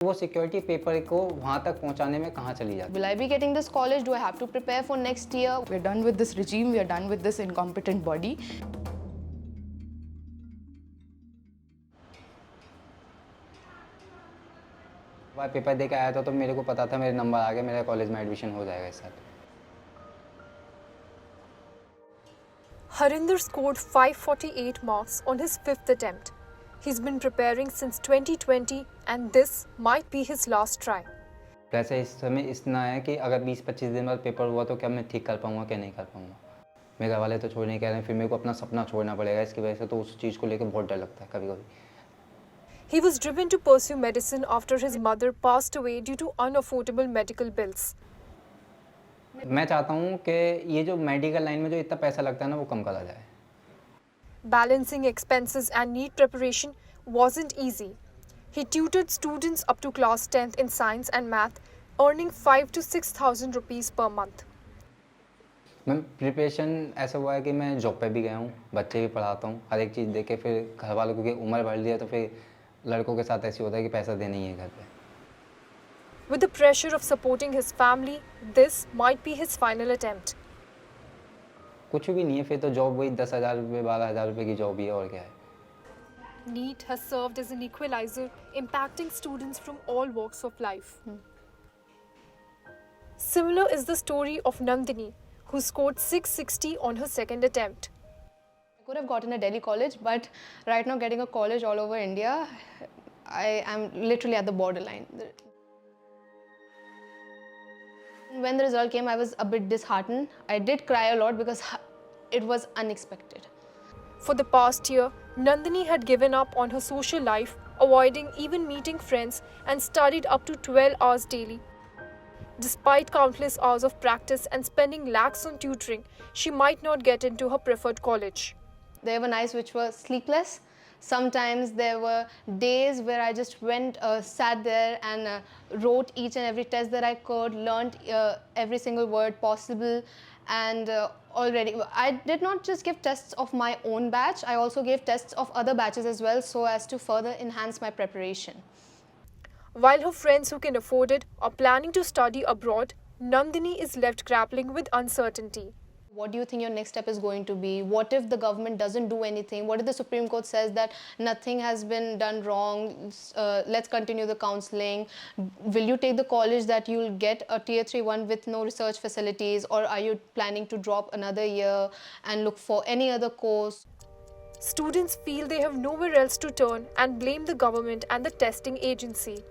वो security paper को वहाँ तक पहुँचाने में कहाँ चली जाती है? Will I be getting this college? Do I have to prepare for next year? We're done with this regime, we are done with this incompetent body. वह पेपर दे के आया था तो मेरे को पता था मेरे नंबर आ गए, मेरे कॉलेज में एडमिशन हो जाएगा इस साल। Harinder scored 548 marks on his fifth attempt. He's been preparing since 2020 and this might be his last try. वैसे इस समय इतना है कि अगर 20-25 दिन बाद पेपर हुआ तो क्या मैं ठीक कर पाऊँगा क्या नहीं कर पाऊँगा। मेरे घर वाले तो छोड़ नहीं कह रहे हैं, फिर मेरे को अपना सपना छोड़ना पड़ेगा। इसकी वजह से तो उस चीज़ को लेकर बहुत डर लगता है कभी-कभी। He was driven to pursue medicine after his mother passed away due to unaffordable medical bills. मैं चाहता हूँ कि ये जो मेडिकल लाइन में जो इतना पैसा लगता है ना वो कम करा जाए। Balancing expenses and NEET preparation wasn't easy. He tutored students up to class 10th in science and math, earning 5 to 6,000 rupees per month. Ma'am preparation ऐसा हुआ है कि मैं जॉब पे भी गया हूँ, बच्चे भी पढ़ाता हूँ, हर एक चीज़ देख के फिर घर वालों को उम्र बढ़ लिया तो फिर लड़कों के साथ ऐसी होता है कि पैसा देना ही है घर पे। With the pressure of supporting his family, this might be his final attempt. कुछ भी नहीं है फिर तो जॉब वही 10,000 रुपये 12,000 रुपये की जॉब ही है और क्या है। NEET has served as an equalizer, impacting students from all walks of life. Similar is the story of Nandini, who scored 660 on her second attempt. I could have gotten a Delhi college, but right now getting a college all over India, I am literally at the borderline. When the result came, I was a bit disheartened. I did cry a lot because it was unexpected. For the past year, Nandini had given up on her social life, avoiding even meeting friends, and studied up to 12 hours daily. Despite countless hours of practice and spending lakhs on tutoring, she might not get into her preferred college. There were nights which were sleepless. Sometimes there were days where I just went, sat there and wrote each and every test that I could, learned every single word possible. And already, I did not just give tests of my own batch, I also gave tests of other batches as well so as to further enhance my preparation. While her friends who can afford it are planning to study abroad, Nandini is left grappling with uncertainty. What do you think your next step is going to be? What if the government doesn't do anything? What if the Supreme Court says that nothing has been done wrong, let's continue the counselling? Will you take the college that you'll get a tier 3 one with no research facilities, or are you planning to drop another year and look for any other course? Students feel they have nowhere else to turn and blame the government and the testing agency.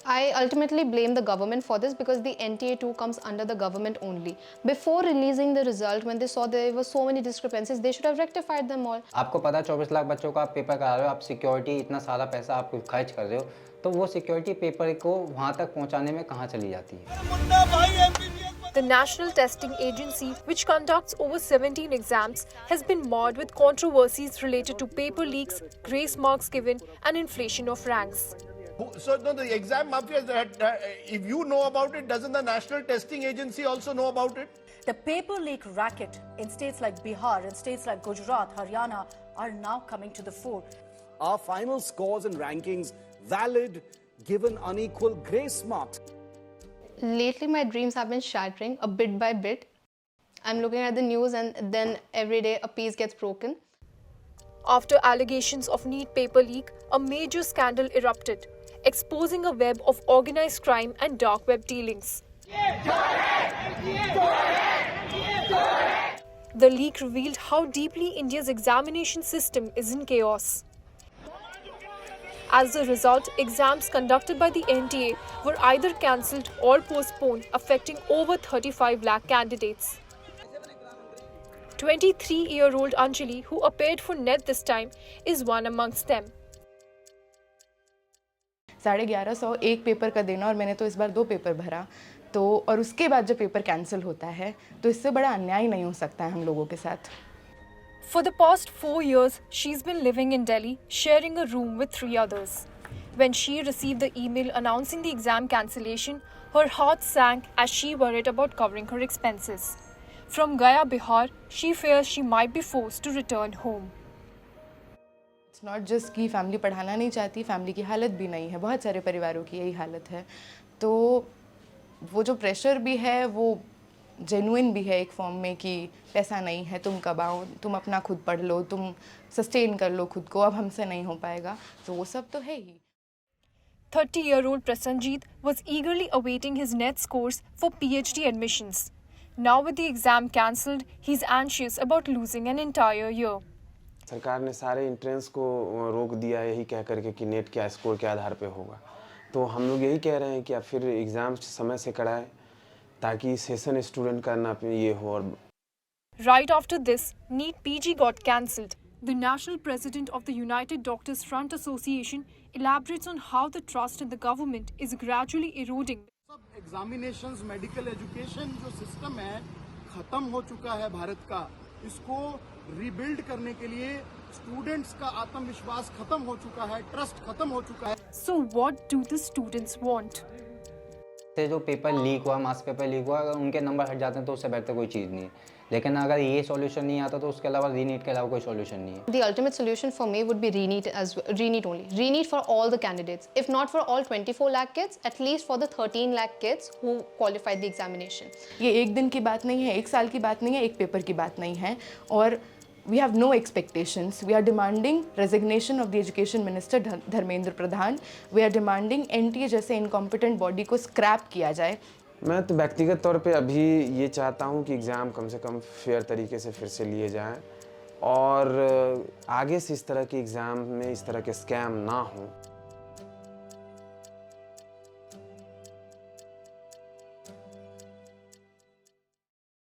I ultimately blame the government for this because the NTA 2 comes under the government only. Before releasing the result, when they saw there were so many discrepancies, they should have rectified them all. आपको पता 24 लाख बच्चों का आप paper करा रहे हो, आप security इतना सारा पैसा आप खर्च कर रहे हो, तो वो सिक्योरिटी पेपर को वहाँ तक पहुँचाने में कहाँ चली जाती है? The National Testing Agency, which conducts over 17 exams, has been marred with controversies related to paper leaks, grace marks given, and inflation of ranks. So no, the exam mafia, if you know about it, doesn't the National Testing Agency also know about it? The paper leak racket in states like Bihar and states like Gujarat, Haryana are now coming to the fore. Are final scores and rankings valid given unequal grace marks? Lately, my dreams have been shattering a bit by bit. I'm looking at the news and then every day a piece gets broken. After allegations of NEET paper leak, a major scandal erupted, exposing a web of organized crime and dark web dealings. The leak revealed how deeply India's examination system is in chaos. As a result, exams conducted by the NTA were either cancelled or postponed, affecting over 35 lakh candidates. 23-year-old Anjali, who appeared for NET this time, is one amongst them. 1150 एक paper का देना और मैंने तो इस बार 2 paper भरा, तो और उसके बाद जब पेपर कैंसिल होता है तो इससे बड़ा अन्याय नहीं हो सकता है हम लोगों के साथ. For the past 4 years, she's been living in Delhi, sharing a room with 3 others. When she received the email announcing the exam cancellation, her heart sank as she worried about covering her expenses. From Gaya, Bihar, she fears she might be forced to return home. It's it's not just कि family पढ़ाना नहीं चाहती, family की हालत भी नहीं है, बहुत सारे परिवारों की यही हालत है। तो वो जो प्रेशर भी है वो जेन्युइन भी है एक फॉर्म में कि पैसा नहीं है, तुम कब आओ, तुम अपना खुद पढ़ लो, तुम सस्टेन कर लो खुद को, अब हमसे नहीं हो पाएगा, तो वो सब तो है ही। 30-year-old Prasanjit was eagerly awaiting his NET scores for PhD admissions. Now with the exam cancelled, he's anxious about losing an entire year. सरकार ने सारे इंट्रेंस को रोक दिया यही कह करके कि नेट क्या स्कोर के आधार पे होगा। तो हम लोग यही कह रहे हैं कि आप फिर एग्ज़ाम समय से कराएं ताकि सेशन स्टूडेंट का ना ये हो। और Right after this, NEET PG got cancelled. The national president of the United Doctors Front Association elaborates on how the trust in the government is gradually eroding. सब एग्जामिनेशंस, मेडिकल एजुकेशन जो system है खत्म हो चुका है भारत का। इसको rebuild करने के लिए स्टूडेंट्स का आत्मविश्वास खत्म हो चुका है, ट्रस्ट खत्म हो चुका है। So what do the students want? से जो पेपर लीक हुआ, मास पेपर लीक हुआ, अगर उनके नंबर हट जाते हैं तो उससे बेहतर कोई चीज़ नहीं है। लेकिन अगर ये सॉल्यूशन नहीं आता तो उसके अलावा रीनीट के अलावा कोई सॉल्यूशन नहीं है। The ultimate solution for me would be re-NEET re-NEET only. Re-NEET for all the candidates. If not for all 24 lakh kids, at least for the 13 lakh kids who qualified the examination. ये एक दिन की बात नहीं है, एक साल की बात नहीं है, एक पेपर की बात नहीं है। और we have no expectations. We are demanding resignation of the Education Minister Dharmendra Pradhan. We are demanding NTA जैसे incompetent body को scrap किया जाए। मैं तो व्यक्तिगत तौर पे अभी ये चाहता हूँ कि एग्ज़ाम कम से कम फेयर तरीके से फिर से लिए जाएं और आगे से इस तरह के एग्ज़ाम में इस तरह के स्कैम ना हों।